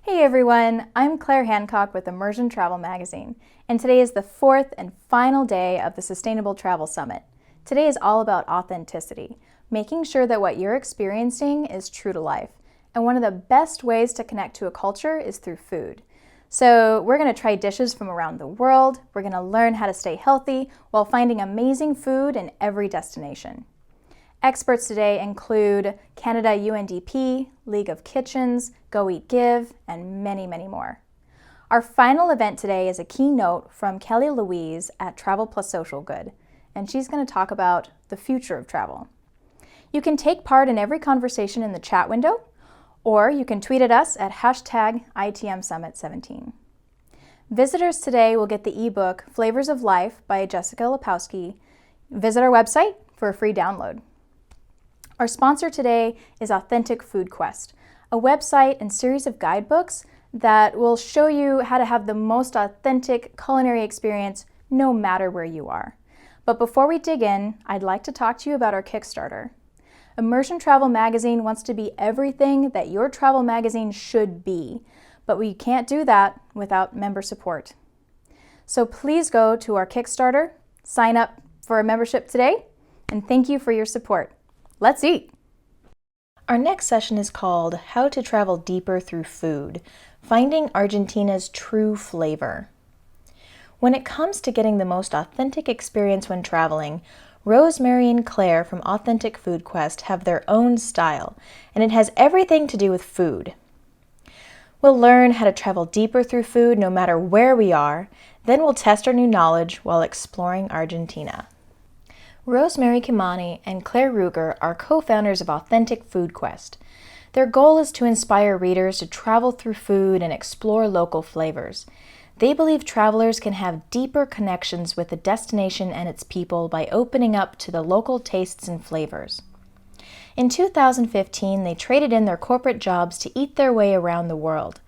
Hey everyone, I'm Claire Hancock with Immersion Travel Magazine, and today is the fourth and final day of the Sustainable Travel Summit. Today is all about authenticity, making sure that what you're experiencing is true to life. And one of the best ways to connect to a culture is through food. So we're going to try dishes from around the world, we're going to learn how to stay healthy while finding amazing food in every destination. Experts today include Canada UNDP, League of Kitchens, Go Eat Give, and many, many more. Our final event today is a keynote from Kelly Louise at Travel Plus Social Good, and she's going to talk about the future of travel. You can take part in every conversation in the chat window, or you can tweet at us at hashtag ITMSummit17. Visitors today will get the ebook Flavors of Life by Jessica Lepowski. Visit our website for a free download. Our sponsor today is Authentic Food Quest, a website and series of guidebooks that will show you how to have the most authentic culinary experience no matter where you are. But before we dig in, I'd like to talk to you about our Kickstarter. Immersion Travel Magazine wants to be everything that your travel magazine should be, but we can't do that without member support. So please go to our Kickstarter, sign up for a membership today, and thank you for your support. Let's eat! Our next session is called How to Travel Deeper Through Food, Finding Argentina's True Flavor. When it comes to getting the most authentic experience when traveling, Rosemary and Claire from Authentic Food Quest have their own style, and it has everything to do with food. We'll learn how to travel deeper through food no matter where we are, then we'll test our new knowledge while exploring Argentina. Rosemary Kimani and Claire Ruger are co-founders of Authentic Food Quest. Their goal is to inspire readers to travel through food and explore local flavors. They believe travelers can have deeper connections with the destination and its people by opening up to the local tastes and flavors. In 2015, they traded in their corporate jobs to eat their way around the world.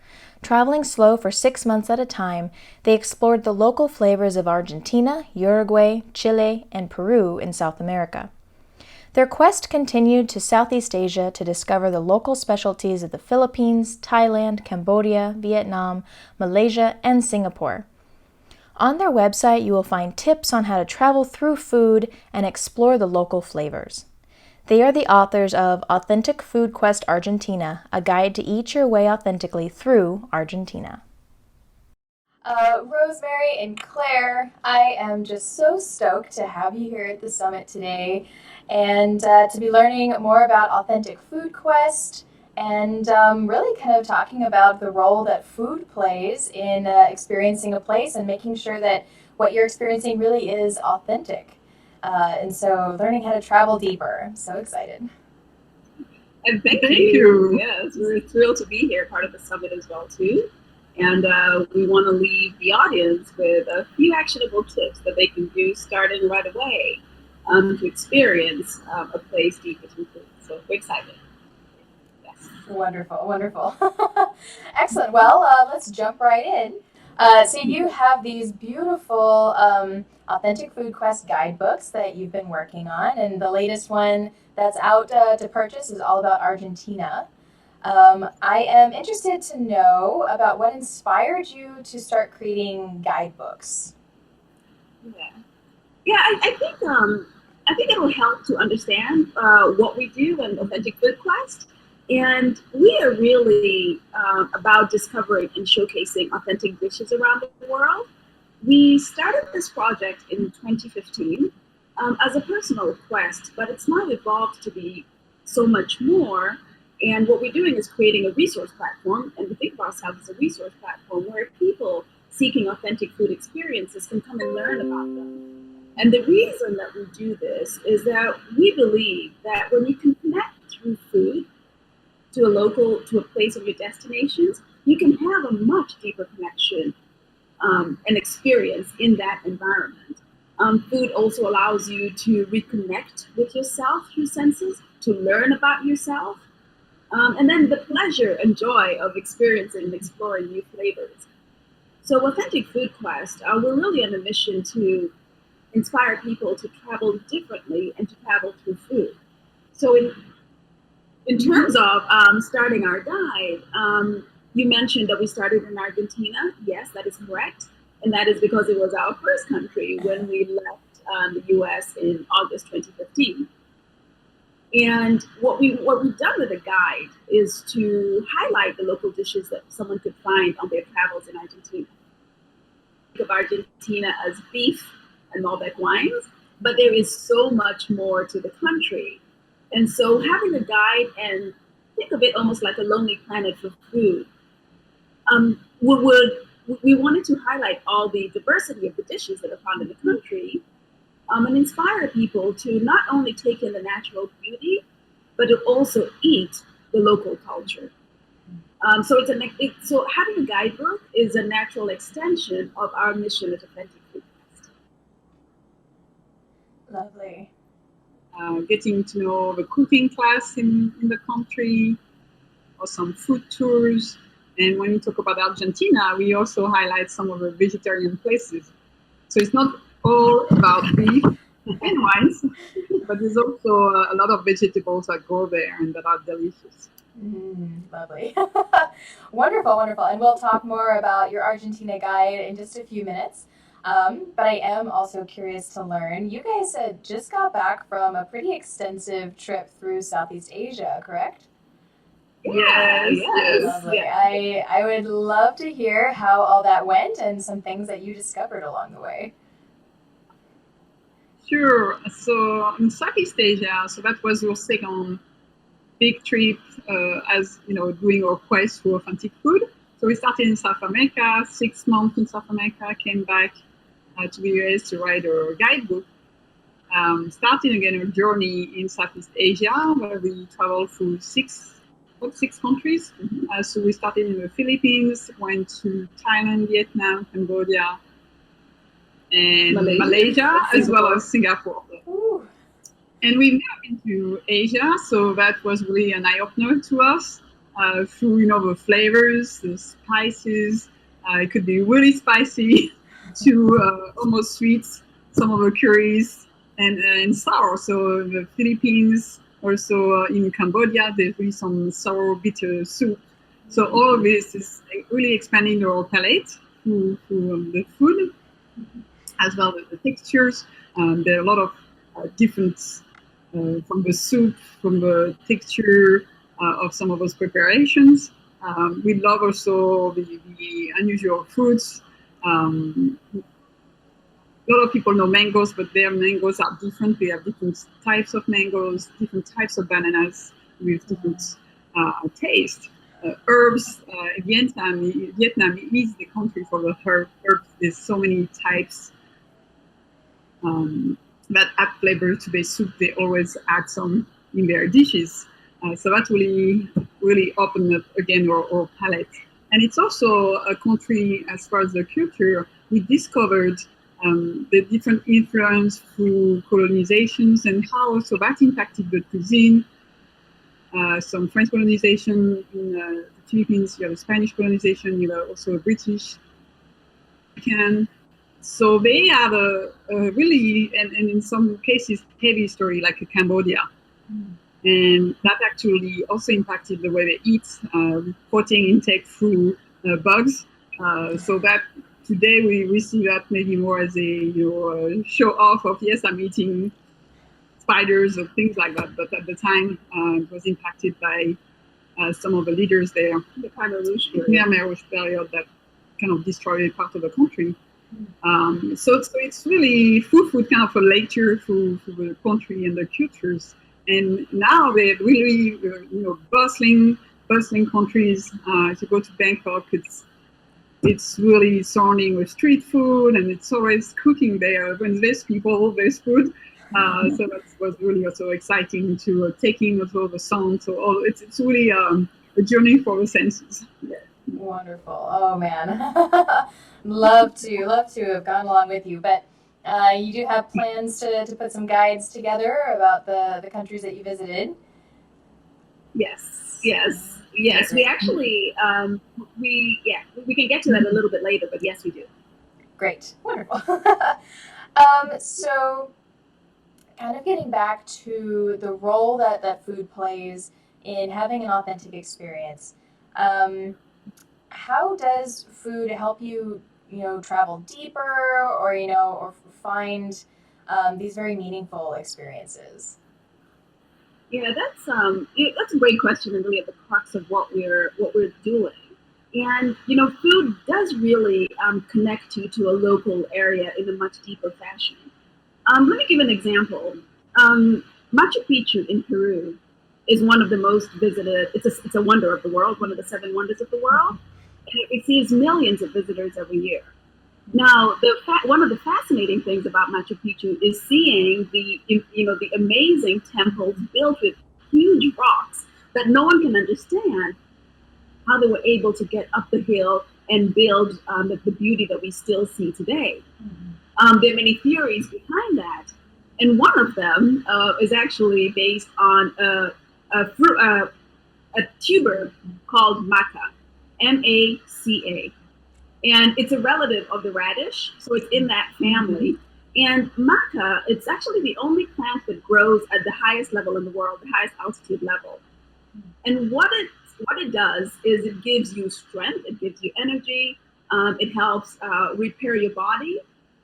Traveling slow for 6 months at a time, they explored the local flavors of Argentina, Uruguay, Chile, and Peru in South America. Their quest continued to Southeast Asia to discover the local specialties of the Philippines, Thailand, Cambodia, Vietnam, Malaysia, and Singapore. On their website, you will find tips on how to travel through food and explore the local flavors. They are the authors of Authentic Food Quest Argentina, a guide to eat your way authentically through Argentina. Rosemary and Claire, I am just so stoked to have you here at the summit today and to be learning more about Authentic Food Quest and really kind of talking about the role that food plays in experiencing a place and making sure that what you're experiencing really is authentic. And so learning how to travel deeper. I'm so excited. And thank you. Yes, we're thrilled to be here, part of the summit as well too. And we want to leave the audience with a few actionable tips that they can do starting right away to experience a place deeper through food. So we're excited. Yes. Wonderful, wonderful. Excellent. Well, let's jump right in. So you have these beautiful Authentic Food Quest guidebooks that you've been working on, and the latest one that's out to purchase is all about Argentina. I am interested to know about what inspired you to start creating guidebooks. I think it will help to understand what we do in Authentic Food Quest. And we are really about discovering and showcasing authentic dishes around the world. We started this project in 2015 as a personal quest, but it's now evolved to be so much more. And what we're doing is creating a resource platform, and we think of ourselves as a resource platform where people seeking authentic food experiences can come and learn about them. And the reason that we do this is that we believe that when you can connect through food to a place of your destinations, you can have a much deeper connection and experience in that environment. Food also allows you to reconnect with yourself through senses, to learn about yourself, and then the pleasure and joy of experiencing and exploring new flavors. So Authentic Food Quest, we're really on a mission to inspire people to travel differently and to travel through food. So in terms of starting our guide, You mentioned that we started in Argentina. Yes, that is correct. And that is because it was our first country when we left the US in August 2015. And what we've done with the guide is to highlight the local dishes that someone could find on their travels in Argentina. Think of Argentina as beef and Malbec wines, but there is so much more to the country. And so having a guide, and think of it almost like a Lonely Planet for food, we wanted to highlight all the diversity of the dishes that are found in the country, and inspire people to not only take in the natural beauty, but to also eat the local culture. So having a guidebook is a natural extension of our mission at Authentic Food Quest. Lovely. Getting to know the cooking class in the country, or some food tours. And when we talk about Argentina, we also highlight some of the vegetarian places. So it's not all about beef and wines, but there's also a lot of vegetables that go there and that are delicious. Lovely. Wonderful, wonderful. And we'll talk more about your Argentina guide in just a few minutes. But I am also curious to learn. You guys had just got back from a pretty extensive trip through Southeast Asia, correct? Yes. Lovely. Yeah. I would love to hear how all that went and some things that you discovered along the way. Sure. So in Southeast Asia, so that was your second big trip, as you know, doing our quest for authentic food. So we started in South America, 6 months in South America, came back to the US to write a guidebook. Starting again our journey in Southeast Asia, where we traveled through six countries. So we started in the Philippines, went to Thailand, Vietnam, Cambodia, and Malaysia as well as Singapore. Ooh. And we've never been to Asia, so that was really an eye-opener to us, through the flavors, the spices. It could be really spicy to almost sweet, some of the curries, and sour. So the Philippines, also in Cambodia, there's really some sour bitter soup. So all of this is really expanding our palate through the food, as well as the textures. There are a lot of different, from the soup, from the texture of some of those preparations. We love also the unusual fruits. A lot of people know mangoes, but their mangoes are different. We have different types of mangoes, different types of bananas with different taste. Herbs, Vietnam is the country for the herbs. There's so many types that add flavor to their soup. They always add some in their dishes. So that really opened up again our palate. And it's also a country, as far as the culture, we discovered the different influence through colonizations and how also that impacted the cuisine. Some French colonization in the Philippines, you have a Spanish colonization, you have also a British. So they have a really, and in some cases, heavy story like Cambodia. And that actually also impacted the way they eat, protein intake through bugs. So that today we see that maybe more as a show off of, yes, I'm eating spiders or things like that. But at the time, it was impacted by some of the leaders there. The Khmer Rouge period that kind of destroyed part of the country. So it's really food kind of a lecture through the country and the cultures. And now they're really, bustling countries. If you go to Bangkok, it's really surrounding with street food, and it's always cooking there. When there's people, there's food. So that was really also exciting to take in also the sound. So it's really a journey for the senses. Yeah. Wonderful. Oh man, love to have gone along with you. But you do have plans to put some guides together about the countries that you visited. Yes. We actually we can get to that a little bit later, but yes, we do. Great, wonderful. So, kind of getting back to the role that food plays in having an authentic experience. how does food help you, travel deeper or, or find these very meaningful experiences? Yeah, that's a great question, and really at the crux of what we're doing. And food does really connect you to a local area in a much deeper fashion. Let me give an example. Machu Picchu in Peru is one of the most visited. It's a wonder of the world, one of the seven wonders of the world, and it receives millions of visitors every year. Now, one of the fascinating things about Machu Picchu is seeing the amazing temples built with huge rocks that no one can understand how they were able to get up the hill and build the beauty that we still see today. There are many theories behind that, and one of them is actually based on a tuber called maca, Maca, and it's a relative of the radish, so it's in that family. And maca, it's actually the only plant that grows at the highest level in the world, the highest altitude level. And what it does is it gives you strength, it gives you energy, it helps repair your body,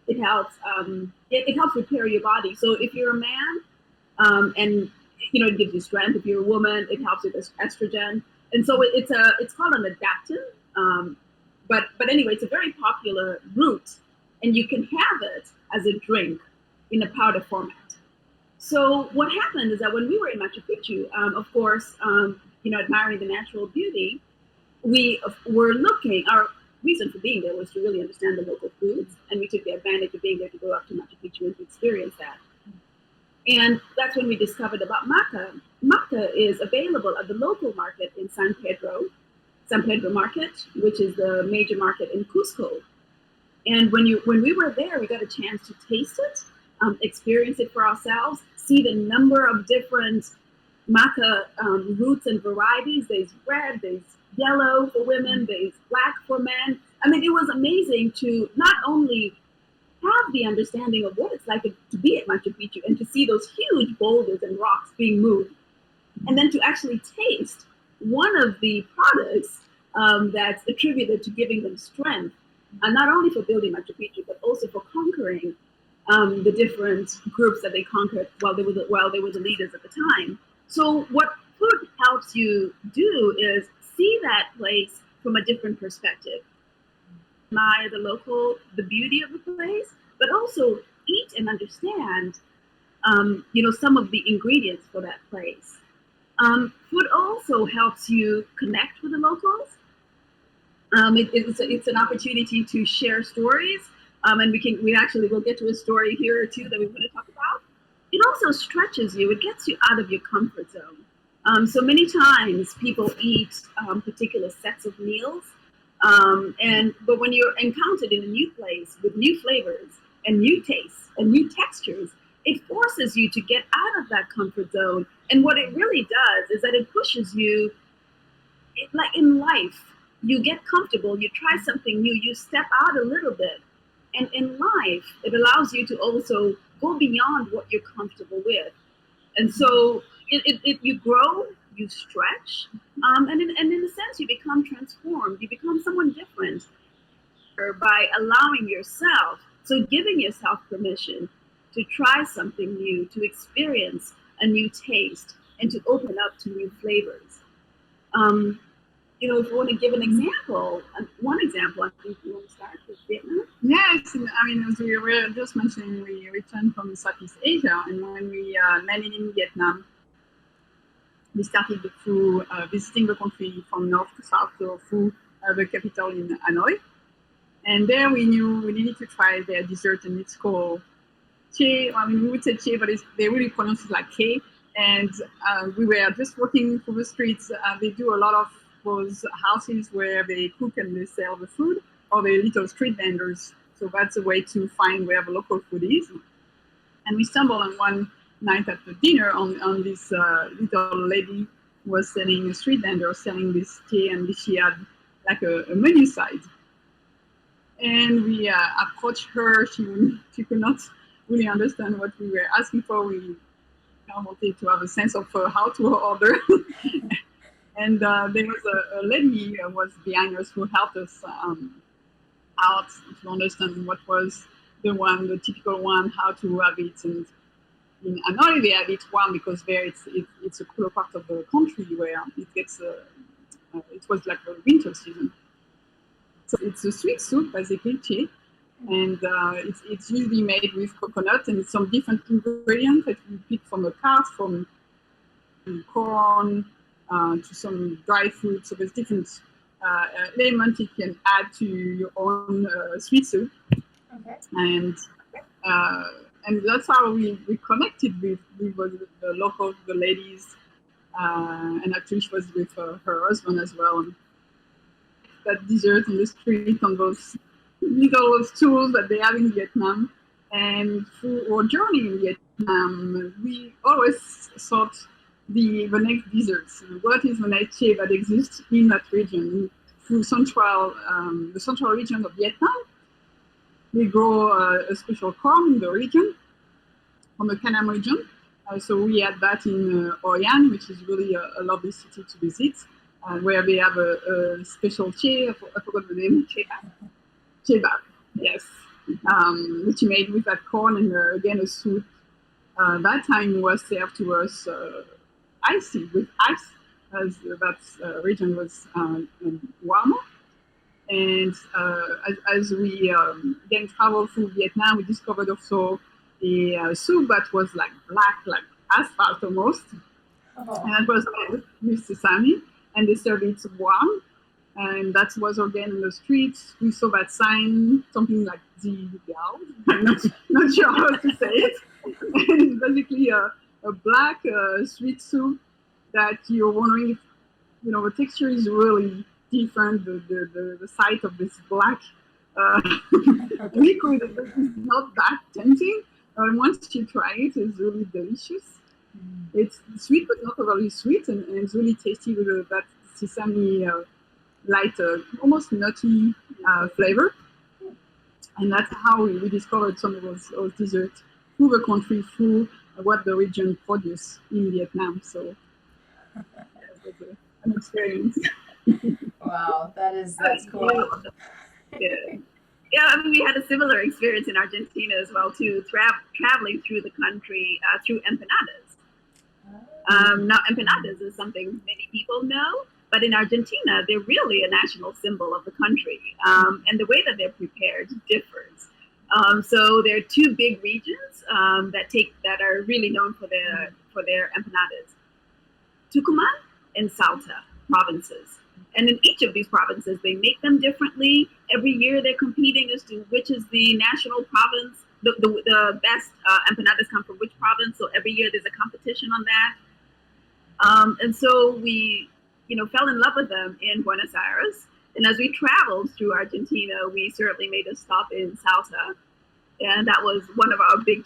it helps repair your body. So if you're a man, and it gives you strength. If you're a woman, it helps with estrogen, and so it's called an adaptin. But anyway, it's a very popular root, and you can have it as a drink in a powder format. So what happened is that when we were in Machu Picchu, of course, admiring the natural beauty, we were looking. Our reason for being there was to really understand the local foods, and we took the advantage of being there to go up to Machu Picchu and to experience that. And that's when we discovered about maca. Maca is available at the local market in San Pedro Market, which is the major market in Cusco. And when we were there, we got a chance to taste it, experience it for ourselves, see the number of different maca roots and varieties. There's red, there's yellow for women, there's black for men. I mean, it was amazing to not only have the understanding of what it's like to be at Machu Picchu and to see those huge boulders and rocks being moved, and then to actually taste one of the products that's attributed to giving them strength, and not only for building Machu Picchu, but also for conquering the different groups that they conquered while they were the leaders at the time. So what food helps you do is see that place from a different perspective, admire the beauty of the place, but also eat and understand, some of the ingredients for that place. Food also helps you connect with the locals. It's an opportunity to share stories, and we'll get to a story here or two that we want to talk about. It also stretches you. It gets you out of your comfort zone. So many times people eat particular sets of meals, but when you're encountered in a new place with new flavors and new tastes and new textures, it forces you to get out of that comfort zone. And what it really does is that it pushes you, like in life, you get comfortable, you try something new, you step out a little bit. And in life, it allows you to also go beyond what you're comfortable with. And so you grow, you stretch, and in a sense, you become transformed. You become someone different by allowing yourself, so giving yourself permission to try something new, to experience a new taste, and to open up to new flavors. If you want to give an example, one example, I think you want to start with Vietnam. Yes, I mean, as we were just mentioning, we returned from Southeast Asia, and when we landed in Vietnam, we started through visiting the country from north to south, so through the capital in Hanoi. And there we knew we needed to try their dessert, and it's called Che. I mean, we would say Che, but they really pronounce it like K. And we were just walking through the streets. They do a lot of those houses where they cook and they sell the food, or the little street vendors. So that's a way to find where the local food is. And we stumbled on one night at the dinner on this little lady who was selling a street vendor selling this tea, and she had like a menu side. And we approached her. She could not really understand what we were asking for. We wanted to have a sense of how to order. And there was a lady who was behind us who helped us out to understand what was the typical one, how to have it, and in Hanoi they have it warm because there it's a cooler part of the country where it gets it was like the winter season. So it's a sweet soup basically, tea, and it's usually made with coconut and some different ingredients that you pick from the cart, from corn to some dry fruit. So there's different elements you can add to your own sweet soup. Okay. Uh, and that's how we connected with the local, the ladies, and actually she was with her husband as well. And that dessert on the street on those little stools that they have in Vietnam. And through our journey in Vietnam, we always sought the next desserts. What is the next tea that exists in that region? Through the central region of Vietnam, they grow a special corn in the region, from the Canam region. So we had that in Hoi An, which is really a lovely city to visit, where they have a special tea. I forgot the name. Chebab, yes, which is made with that corn and again a soup. That time was served to us icy with ice, as that region was warmer. And as we then traveled through Vietnam, we discovered also a soup that was like black, like asphalt almost. Oh. And it was made with sesame, and they served it warm. And that was again in the streets. We saw that sign, something like the Gao. I'm not sure how to say it. And it's basically a black sweet soup that you're wondering if, the texture is really different. The sight of this black liquid is not that tempting. Once you try it, it's really delicious. It's sweet, but not overly sweet, and it's really tasty with that sesame light, almost nutty flavor. And that's how we discovered some of those desserts through the country, through what the region produce in Vietnam. So that was an experience. Wow, that's cool. Yeah. Yeah, I mean, we had a similar experience in Argentina as well too, traveling through the country through empanadas. Now, empanadas is something many people know, but in Argentina, they're really a national symbol of the country, and the way that they're prepared differs. So there are two big regions that are really known for their empanadas: Tucumán and Salta provinces. And in each of these provinces, they make them differently. Every year, they're competing as to which is the national province. The best empanadas come from which province. So every year, there's a competition on that. And so we, fell in love with them in Buenos Aires. And as we traveled through Argentina, we certainly made a stop in Salta. And that was one of our big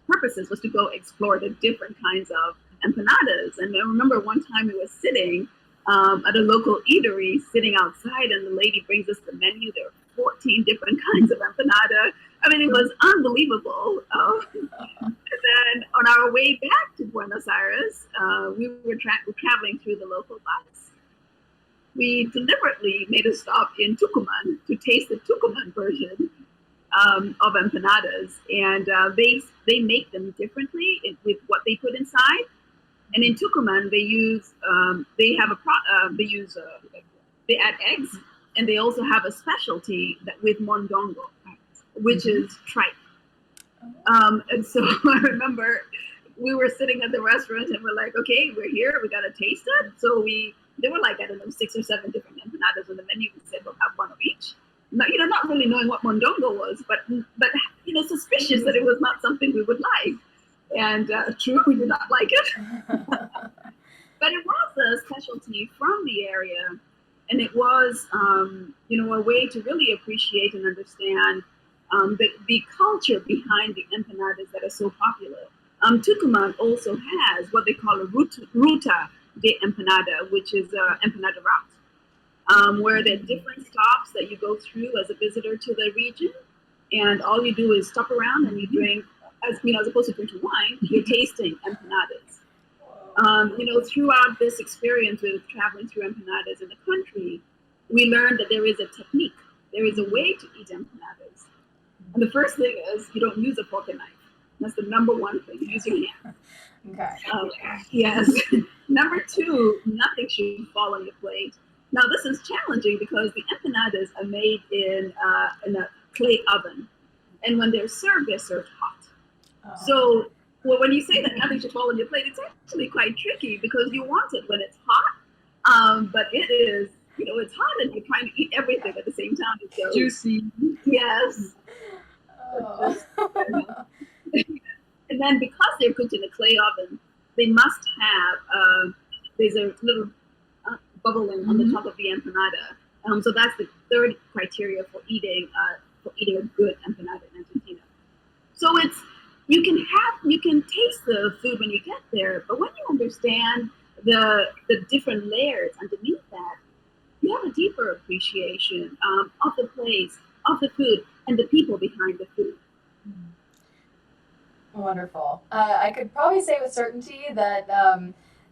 purposes, was to go explore the different kinds of empanadas. And I remember one time we were sitting at a local eatery, sitting outside, and the lady brings us the menu. There are 14 different kinds of empanada. I mean, it was unbelievable. And then on our way back to Buenos Aires, we were traveling through the local bus. We deliberately made a stop in Tucumán to taste the Tucumán version of empanadas, and they make them differently with what they put inside. And in Tucumán, they add eggs, and they also have a specialty with mondongo, which is tripe. And so I remember we were sitting at the restaurant and we're like, okay, we're here, we gotta taste it. So there were like, I don't know, 6 or 7 different empanadas on the menu. We said we'll have one of each. Not really knowing what mondongo was, but suspicious that it was not something we would like. And true, we did not like it. But it was a specialty from the area, and it was, a way to really appreciate and understand the culture behind the empanadas that are so popular. Tucumán also has what they call a ruta de empanada, which is empanada route, where there are different stops that you go through as a visitor to the region, and all you do is stop around and you drink, as opposed to drinking wine, you're tasting empanadas. Throughout this experience with traveling through empanadas in the country, we learned that there is a technique. There is a way to eat empanadas. And the first thing is you don't use a fork and knife. That's the number one thing. Use your hand. Okay. Yes. Number two, nothing should fall on your plate. Now this is challenging because the empanadas are made in a clay oven, and when they're served hot. So when you say that nothing should fall on your plate, it's actually quite tricky because you want it when it's hot, but it is, it's hot and you're trying to eat everything at the same time. So, Juicy. yes. And then because they're cooked in a clay oven, they must have, there's a little bubbling on the top of the empanada. So that's the third criteria for eating a good empanada in Argentina. So you can taste the food when you get there, but when you understand the different layers underneath that, you have a deeper appreciation of the place, of the food, and the people behind the food. Wonderful. I could probably say with certainty that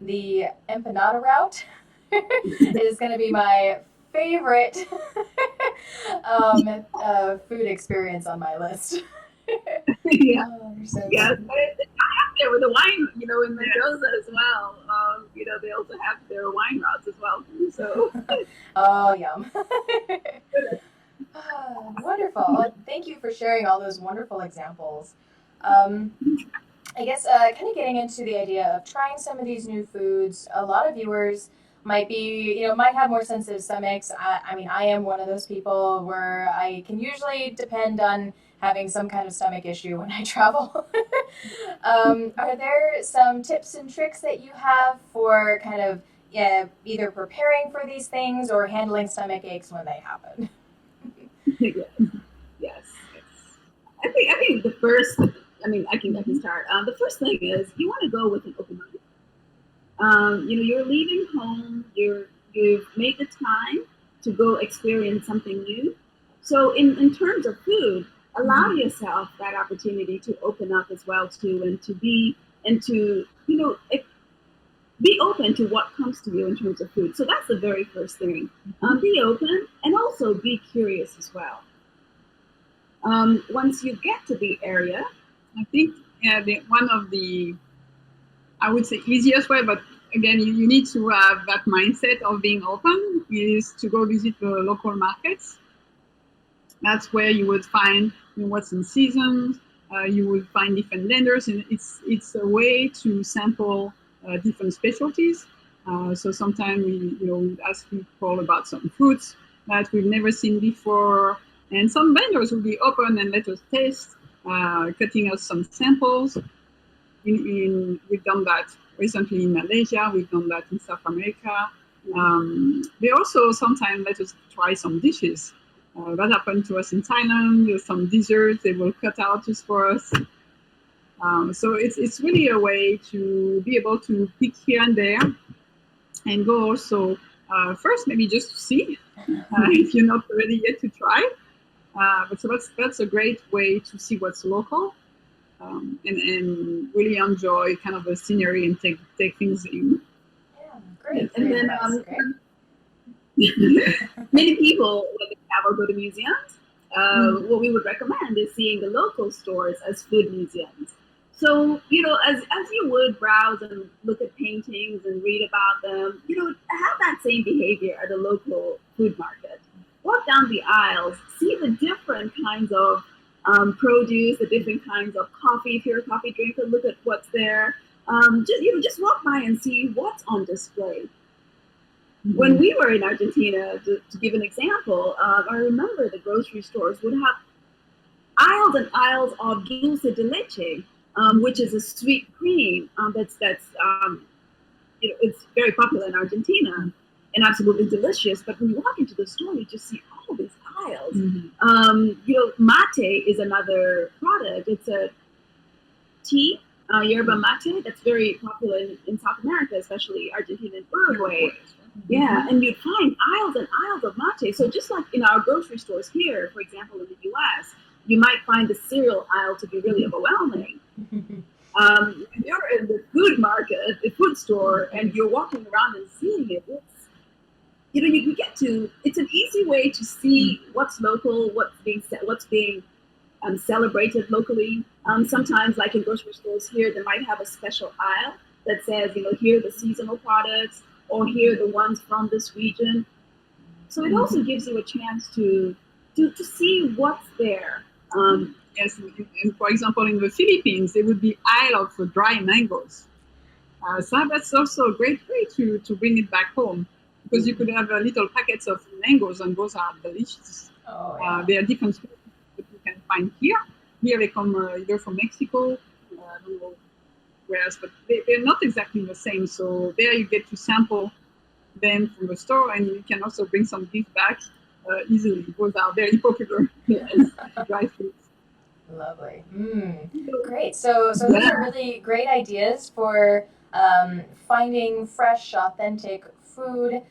the empanada route is going to be my favorite food experience on my list. Yeah. So Yeah, it's up there with the wine, in Mendoza as well. They also have their wine routes as well. So. Oh, yum. Wonderful. Well, thank you for sharing all those wonderful examples. I guess kind of getting into the idea of trying some of these new foods, a lot of viewers might be, might have more sensitive stomachs. I am one of those people where I can usually depend on having some kind of stomach issue when I travel. Are there some tips and tricks that you have for kind of either preparing for these things or handling stomach aches when they happen? Yes. I think the first. I can start. The first thing is you want to go with an open mind. You're leaving home. You've made the time to go experience something new. So in terms of food, allow yourself that opportunity to open up as well too, and to be open to what comes to you in terms of food. So that's the very first thing. Be open and also be curious as well. Once you get to the area, I think one of the, I would say, easiest way, but again, you need to have that mindset of being open, is to go visit the local markets. That's where you would find what's in season. You would find different vendors, and it's a way to sample different specialties. So sometimes we ask people about some fruits that we've never seen before, and some vendors will be open and let us taste, cutting us some samples. We've done that recently in Malaysia. We've done that in South America. They also sometimes let us try some dishes. That happened to us in Thailand. There's some desserts they will cut out just for us. So it's really a way to be able to pick here and there, and go also first maybe just to see if you're not ready yet to try. But so that's a great way to see what's local, and really enjoy kind of the scenery and take things in. Yeah, great. And then many people when they travel go to museums. What we would recommend is seeing the local stores as food museums. So, as you would browse and look at paintings and read about them, have that same behavior at a local food market. Walk down the aisles, see the different kinds of produce, the different kinds of coffee. If you're a coffee drinker, look at what's there. Just walk by and see what's on display. When we were in Argentina, to give an example, I remember the grocery stores would have aisles and aisles of dulce de leche, which is a sweet cream that's it's very popular in Argentina and absolutely delicious. But when you walk into the store, you just see all these aisles. Mate is another product. It's a tea, yerba mate, that's very popular in South America, especially Argentina and Uruguay. Yeah, and you'd find aisles and aisles of mate. So just like in our grocery stores here, for example, in the U.S., you might find the cereal aisle to be really overwhelming. If you're in the food market, the food store, and you're walking around and seeing it, you get to. It's an easy way to see what's local, what's being celebrated locally. Sometimes, like in grocery stores here, they might have a special aisle that says, here are the seasonal products, or here are the ones from this region. So it also gives you a chance to see what's there. Yes, and for example, in the Philippines, there would be aisle of dry mangoes. So that's also a great way to bring it back home, because you could have little packets of mangoes, and those are delicious. Oh, yeah. They are different species that you can find here. Here they come either from Mexico, I don't know where else, but they're not exactly the same. So there you get to sample them from the store, and you can also bring some gift back easily. Those are very popular as dry fruits. Lovely. Great. So those are really great ideas for finding fresh, authentic food.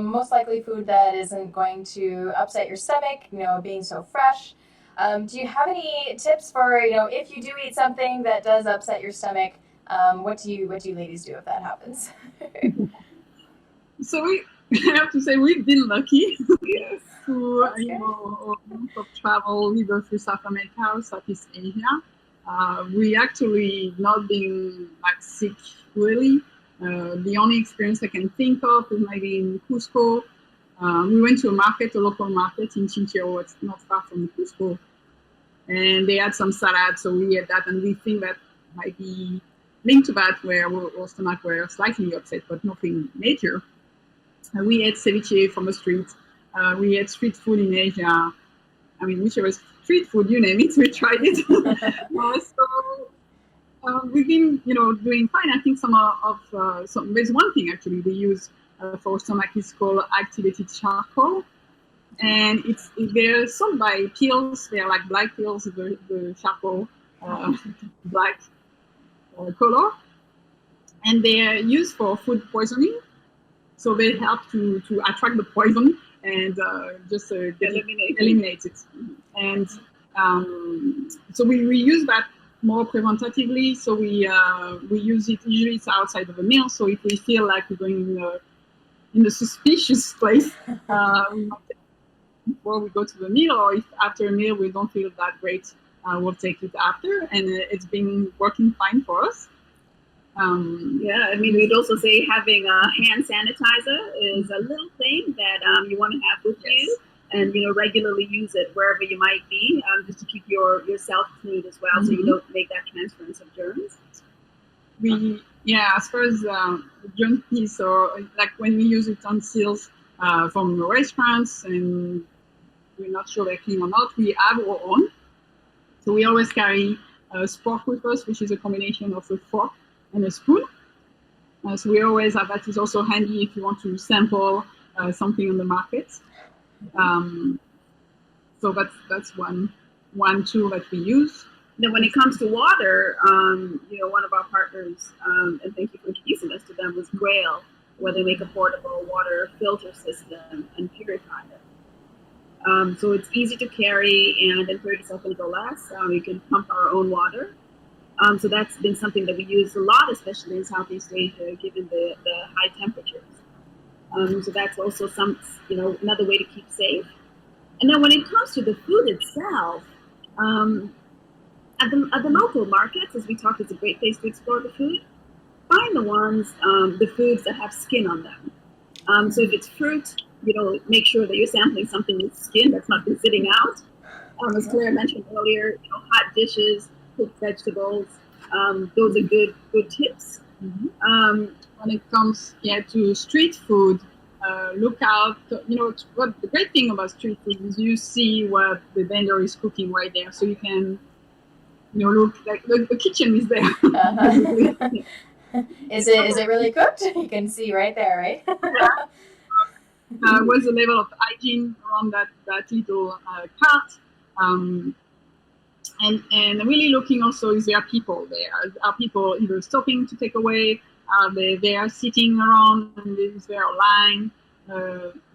Most likely food that isn't going to upset your stomach, being so fresh. Do you have any tips for, if you do eat something that does upset your stomach, what do you ladies do if that happens? So I have to say we've been lucky Yes. to That's good. of travel either through South America or Southeast Asia. We actually not been like sick really. The only experience I can think of is maybe in Cusco. We went to a local market in Chinchero. It's not far from Cusco, and they had some salad, so we ate that, and we think that might be linked to that, where our stomach were slightly upset, but nothing major. We ate ceviche from the street. We ate street food in Asia. I mean, whichever street food, you name it, we tried it. We've been, doing fine. I think there's one thing actually they use for stomach is called activated charcoal, and they're sold by pills. They're like black pills, the charcoal black color, and they're used for food poisoning. So they help to attract the poison and just eliminate it. And so we use that more preventatively. So we use it usually it's outside of a meal. So if we feel like we're going in a suspicious place, we might take it before we go to the meal, or if after a meal we don't feel that great, we'll take it after. And it's been working fine for us. Yeah, I mean, we'd also say having a hand sanitizer is a little thing that you want to have with you, and regularly use it wherever you might be, just to keep yourself clean as well, so you don't make that transference of germs. As far as the germ piece, or like when we use utensils from the restaurants and we're not sure they're clean or not, we have our own. So we always carry a spork with us, which is a combination of a fork and a spoon. So we always have that. Is also handy if you want to sample something on the market. So that's one tool that we use. Then when it comes to water, one of our partners, and thank you for introducing us to them, was Grail, where they make a portable water filter system and purifier. So it's easy to carry, and in 30 seconds or less, we can pump our own water. So that's been something that we use a lot, especially in Southeast Asia, given the high temperatures. So that's also another way to keep safe. And then when it comes to the food itself, at the local markets, as we talked, it's a great place to explore the food. Find the foods that have skin on them. So if it's fruit, make sure that you're sampling something with skin that's not been sitting out. As Claire mentioned earlier, hot dishes, cooked vegetables. Those are good tips. When it comes to street food, look out. What the great thing about street food is you see what the vendor is cooking right there, so you can look like the kitchen is there. Is it really cooked? You can see right there, right? What's the level of hygiene around that little cart? And really looking also, is there people there? Are people either stopping to take away? Are they there sitting around? And is there a line?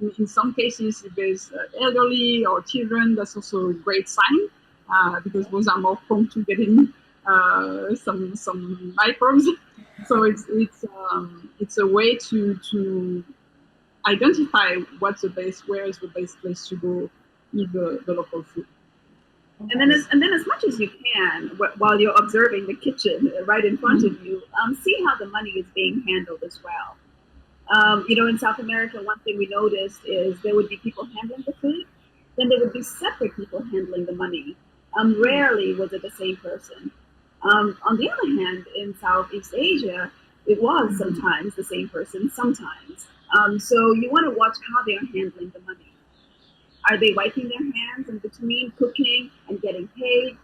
In some cases, if there's elderly or children, that's also a great sign, because those are more prone to getting some microbes. So it's a way to identify where is the best place to go eat the local food. Okay. And then as much as you can, while you're observing the kitchen right in front of you, see how the money is being handled as well. In South America, one thing we noticed is there would be people handling the food, then there would be separate people handling the money. Rarely was it the same person. On the other hand, in Southeast Asia, it was sometimes the same person, sometimes. So you want to watch how they are handling the money. Are they wiping their hands in between cooking and getting paid?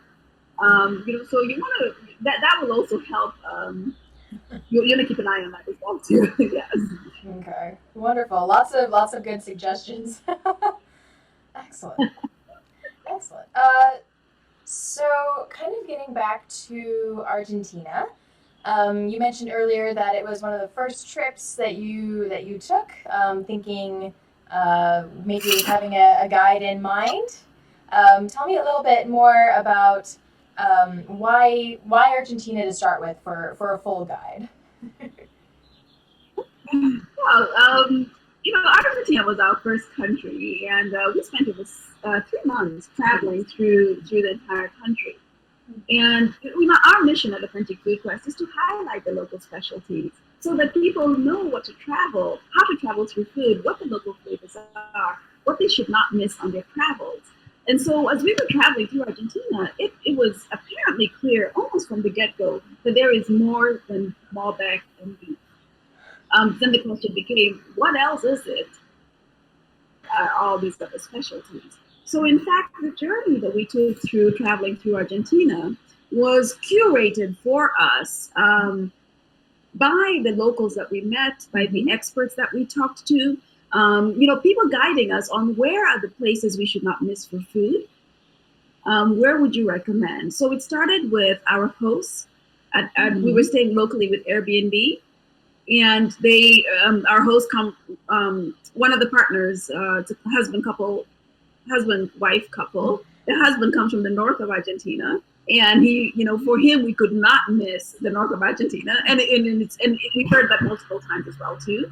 So you want to that will also help. You're gonna keep an eye on that as well too. Yes. Okay. Wonderful. Lots of good suggestions. Excellent. Excellent. So kind of getting back to Argentina, you mentioned earlier that it was one of the first trips that you took, thinking maybe having a guide in mind. Tell me a little bit more about why Argentina to start with for a full guide. Well, Argentina was our first country, and we spent over 3 months traveling through the entire country. And our mission at Authentic Food Quest is to highlight the local specialties so that people know how to travel through food, what the local flavors are, what they should not miss on their travels. And so as we were traveling through Argentina, it was apparently clear almost from the get-go that there is more than Malbec and beef. Then the question became, what else is it? All these other specialties. So, in fact, the journey that we took through traveling through Argentina was curated for us by the locals that we met, by the experts that we talked to, people guiding us on where are the places we should not miss for food. Where would you recommend? So, it started with our hosts. We were staying locally with Airbnb. And our host one of the partners, it's a husband-wife couple. The husband comes from the north of Argentina, and for him, we could not miss the north of Argentina, and we heard that multiple times as well too.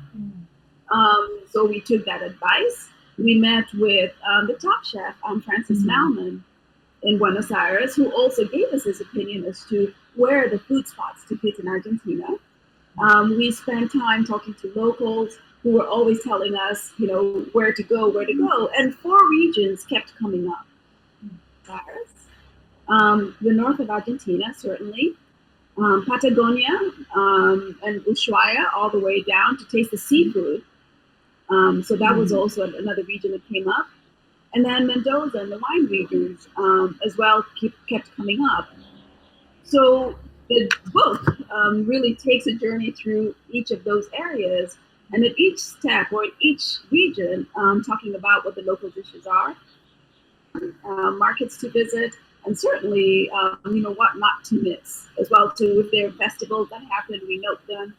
So we took that advice. We met with the top chef, Francis Malman, in Buenos Aires, who also gave us his opinion as to where are the food spots to hit in Argentina. We spent time talking to locals who were always telling us, where to go. And 4 regions kept coming up. The north of Argentina, certainly. Patagonia and Ushuaia, all the way down to taste the seafood. So that was also another region that came up. And then Mendoza and the wine regions as well kept coming up. So the book really takes a journey through each of those areas, and at each step or in each region, talking about what the local dishes are, markets to visit, and certainly, what not to miss as well too. If there are festivals that happen, we note them.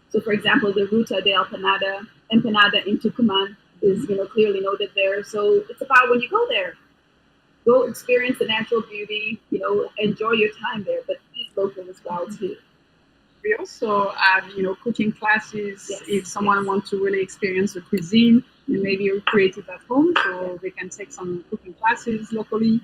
So, for example, the Ruta de Empanada in Tucumán is clearly noted there. So it's about when you go there, go experience the natural beauty, enjoy your time there, but eat local as well too. We also have, cooking classes if someone wants to really experience the cuisine and maybe recreate it at home, so they can take some cooking classes locally.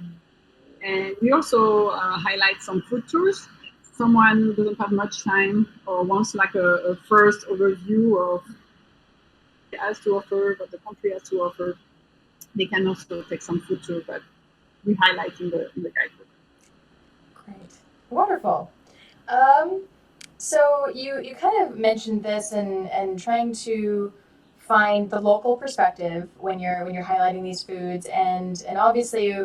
And we also highlight some food tours. Someone who doesn't have much time or wants like a first overview of what it has to offer, what the country has to offer, they can also take some food tours that we highlight in the guidebook. Great. Wonderful. So you kind of mentioned this and trying to find the local perspective when you're highlighting these foods, and obviously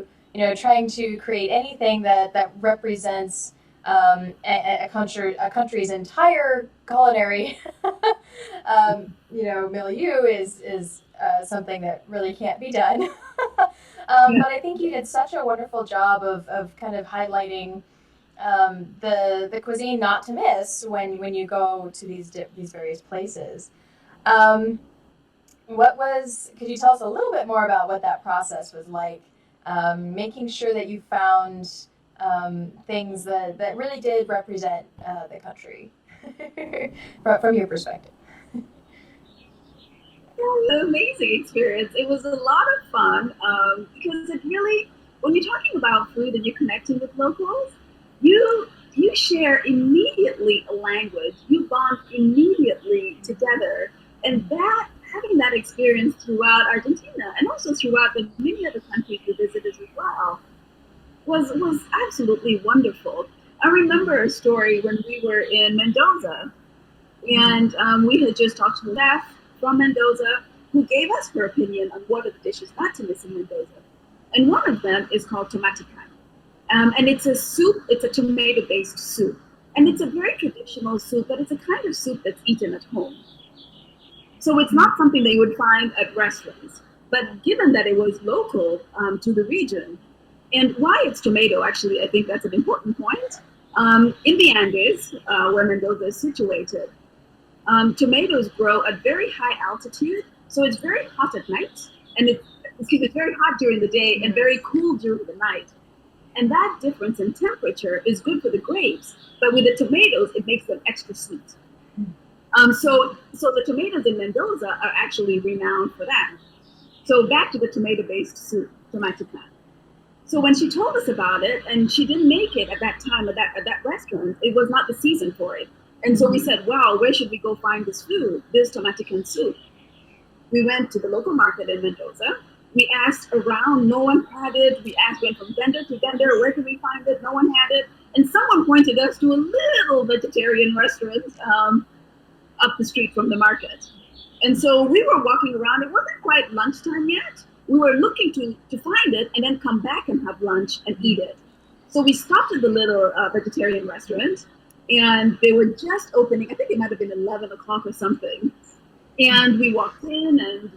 trying to create anything that represents a country's entire culinary milieu is something that really can't be done. But I think you did such a wonderful job of kind of highlighting the cuisine not to miss when you go to these various places. Could you tell us a little bit more about what that process was like? Making sure that you found things that really did represent the country from your perspective? An amazing experience. It was a lot of fun because it really, when you're talking about food and you're connecting with locals, you share immediately a language. You bond immediately together, and that having that experience throughout Argentina and also throughout the many other countries we visited as well was absolutely wonderful. I remember a story when we were in Mendoza, and we had just talked to the chef from Mendoza who gave us her opinion on what are the dishes not to miss in Mendoza. And one of them is called tomatican. And it's a soup, it's a tomato-based soup. And it's a very traditional soup, but it's a kind of soup that's eaten at home. So it's not something that you would find at restaurants. But given that it was local to the region, and why it's tomato, actually, I think that's an important point. In the Andes, where Mendoza is situated, tomatoes grow at very high altitude, so it's very hot at night, and it's very hot during the day and very cool during the night. And that difference in temperature is good for the grapes, but with the tomatoes, it makes them extra sweet. So the tomatoes in Mendoza are actually renowned for that. So back to the tomato-based soup, tomatican. So when she told us about it, and she didn't make it at that time at that restaurant, it was not the season for it. And so we said, wow, where should we go find this food, this tomatican soup? We went to the local market in Mendoza. We asked around, no one had it. We went from vendor to vendor, where can we find it? No one had it. And someone pointed us to a little vegetarian restaurant up the street from the market. And so we were walking around. It wasn't quite lunchtime yet. We were looking to find it and then come back and have lunch and eat it. So we stopped at the little vegetarian restaurant, and they were just opening. I think it might have been 11 o'clock or something. And we walked in, and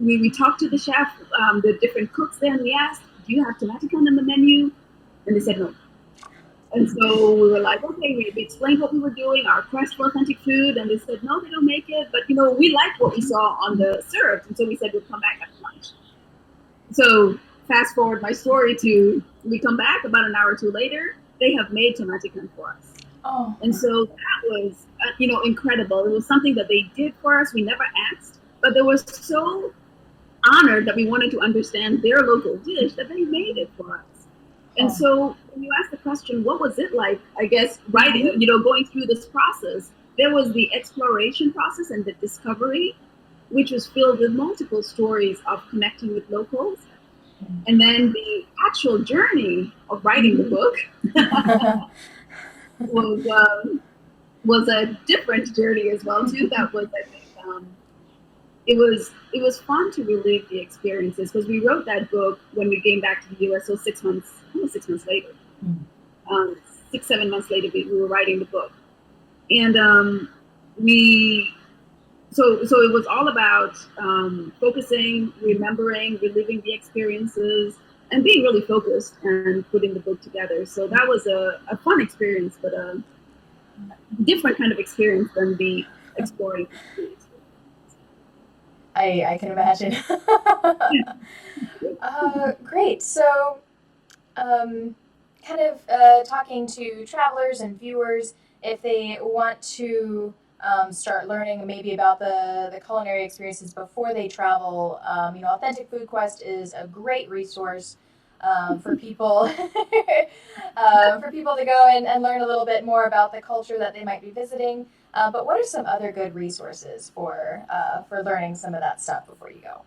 we talked to the chef, the different cooks there, and we asked, do you have tomatican on the menu? And they said no. And so we were like, okay, we explained what we were doing, our quest for authentic food, and they said, no, they don't make it. But, we liked what we saw on the syrup, and so we said we'll come back after lunch. So fast forward my story to, we come back about an hour or two later, they have made tomatican for us. Oh. And so that was, incredible. It was something that they did for us. We never asked, but they were so honored that we wanted to understand their local dish that they made it for us. And so when you ask the question, what was it like, I guess, writing, going through this process, there was the exploration process and the discovery, which was filled with multiple stories of connecting with locals. And then the actual journey of writing the book was a different journey as well, too. That was, I think, it was fun to relive the experiences, because we wrote that book when we came back to the U.S. So almost 6 months later, 6-7 months later, we were writing the book, and so it was all about focusing, remembering, reliving the experiences, and being really focused and putting the book together. So that was a fun experience, but a different kind of experience than the exploring experience. I can imagine. Great. So, kind of talking to travelers and viewers, if they want to start learning maybe about the culinary experiences before they travel, Authentic Food Quest is a great resource for people to go and learn a little bit more about the culture that they might be visiting. But what are some other good resources for learning some of that stuff before you go?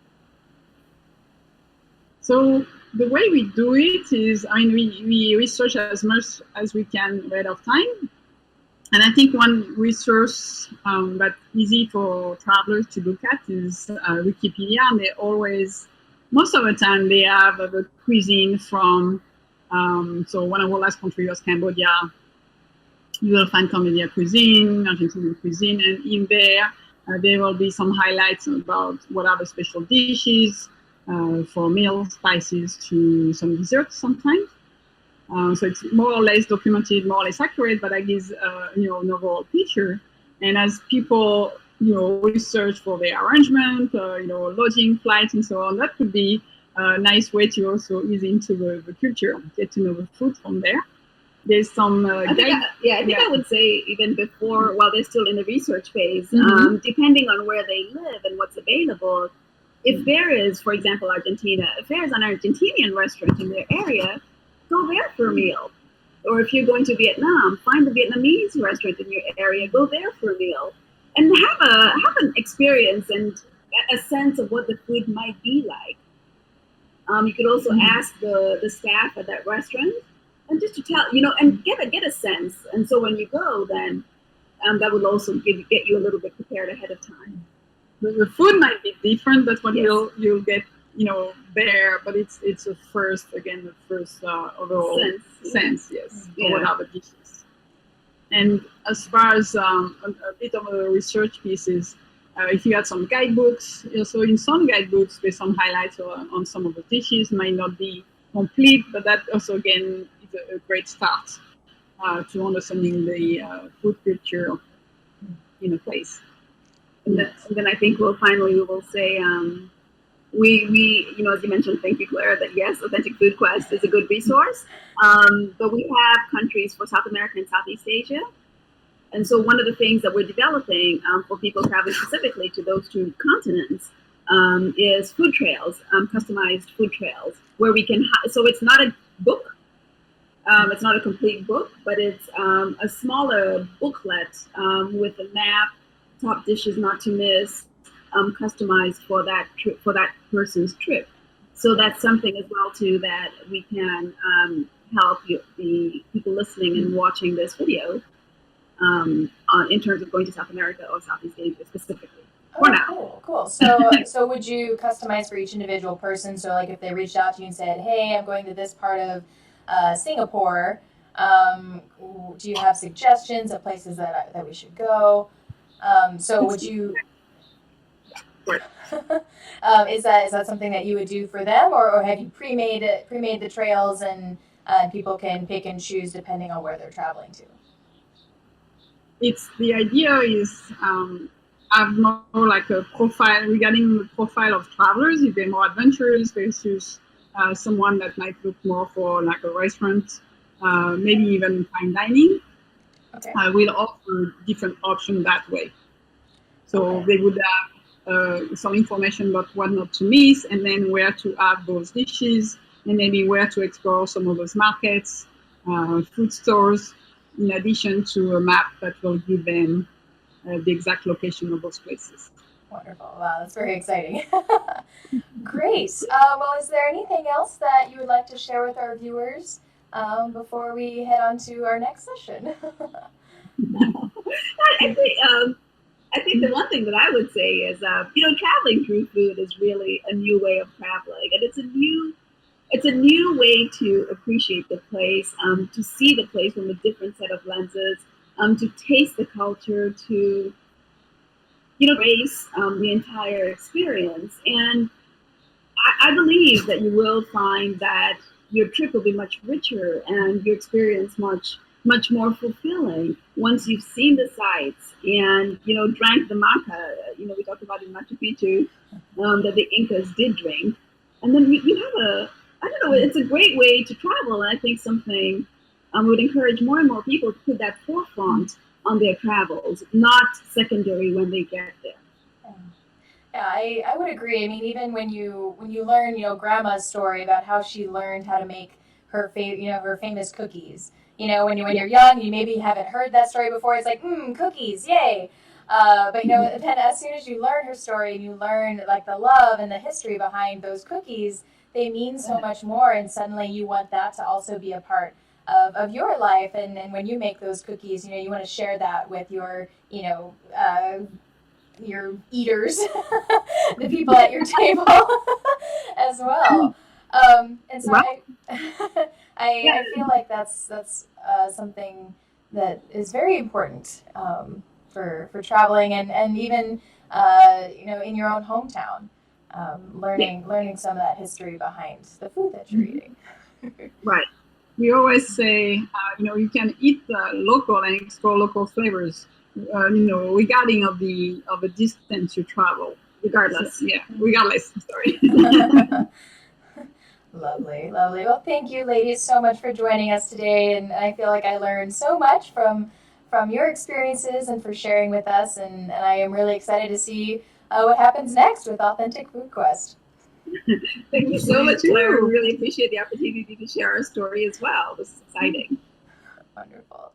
So the way we do it is, we research as much as we can ahead of time. And I think one resource that's easy for travelers to look at is Wikipedia. And they always, most of the time, they have the cuisine from, so one of our last countries was Cambodia. You will find Cambodia cuisine, Argentinian cuisine, and in there, there will be some highlights about what are the special dishes, for meals, spices, to some desserts sometimes. So it's more or less documented, more or less accurate, but that gives an overall picture. And as people research for their arrangement, lodging, flights, and so on, that could be a nice way to also ease into the culture, get to know the food from there. There's some I think I would say even before, while they're still in the research phase, depending on where they live and what's available, if there is, for example, Argentina, if there is an Argentinian restaurant in their area, go there for a meal. Or if you're going to Vietnam, find a Vietnamese restaurant in your area, go there for a meal, and have an experience and a sense of what the food might be like. You could also ask the staff at that restaurant, and just to tell, and get a sense. And so when you go, then that will also get you a little bit prepared ahead of time. The food might be different, but what you'll get, there. But it's the first overall sense, yes. Yeah. What are the dishes? And as far as a bit of a research pieces, if you had some guidebooks, so in some guidebooks there's some highlights on some of the dishes, might not be complete, but that also again is a great start to understanding the food culture in a place. And then I think we will say, we as you mentioned, thank you, Claire, that yes, Authentic Food Quest is a good resource. But we have countries for South America and Southeast Asia. And so one of the things that we're developing for people traveling specifically to those two continents is food trails, customized food trails, where we can, so it's not a book, it's not a complete book, but it's a smaller booklet with a map, top dishes not to miss, customized for that trip, for that person's trip. So that's something as well too that we can help the people listening and watching this video in terms of going to South America or Southeast Asia specifically. For now. Cool. So would you customize for each individual person? So like if they reached out to you and said, "Hey, I'm going to this part of Singapore. Do you have suggestions of places that we should go?" So would you? Is that something that you would do for them, or have you pre-made the trails and people can pick and choose depending on where they're traveling to? The idea is have more like a profile regarding the profile of travelers, if they're more adventurous versus someone that might look more for like a restaurant, maybe even fine dining. Okay. We'll offer different options that way. So they would have some information about what not to miss, and then where to have those dishes, and maybe where to explore some of those markets, food stores, in addition to a map that will give them the exact location of those places. Wonderful. Wow, that's very exciting. Great. Well, is there anything else that you would like to share with our viewers before we head on to our next session? I think the one thing that I would say is, traveling through food is really a new way of traveling, and it's a new way to appreciate the place, to see the place from a different set of lenses, to taste the culture, to embrace the entire experience. And I believe that you will find that your trip will be much richer and your experience much more fulfilling once you've seen the sights and drank the maca. We talked about in Machu Picchu that the Incas did drink, and then you have it's a great way to travel, and I think something would encourage more and more people to put that forefront on their travels, not secondary when they get there. Yeah, I would agree. I mean, even when you learn, Grandma's story about how she learned how to make her her famous cookies. When you're young, you maybe haven't heard that story before. It's like, cookies, yay! But then as soon as you learn her story and you learn like the love and the history behind those cookies, they mean so much more, and suddenly you want that to also be a part of your life. And when you make those cookies, you want to share that with your eaters, the people at your table as well. And so I feel like that's something that is very important for traveling and even in your own hometown. Learning some of that history behind the food that you're eating. Right. We always say, you can eat local and explore local flavors, regarding of the distance you travel. Regardless. Regardless. Sorry. Lovely, lovely. Well, thank you, ladies, so much for joining us today, and I feel like I learned so much from your experiences and for sharing with us, and I am really excited to see what happens next with Authentic Food Quest. Thank you so much, Claire. We really appreciate the opportunity to share our story as well. This is exciting. Wonderful.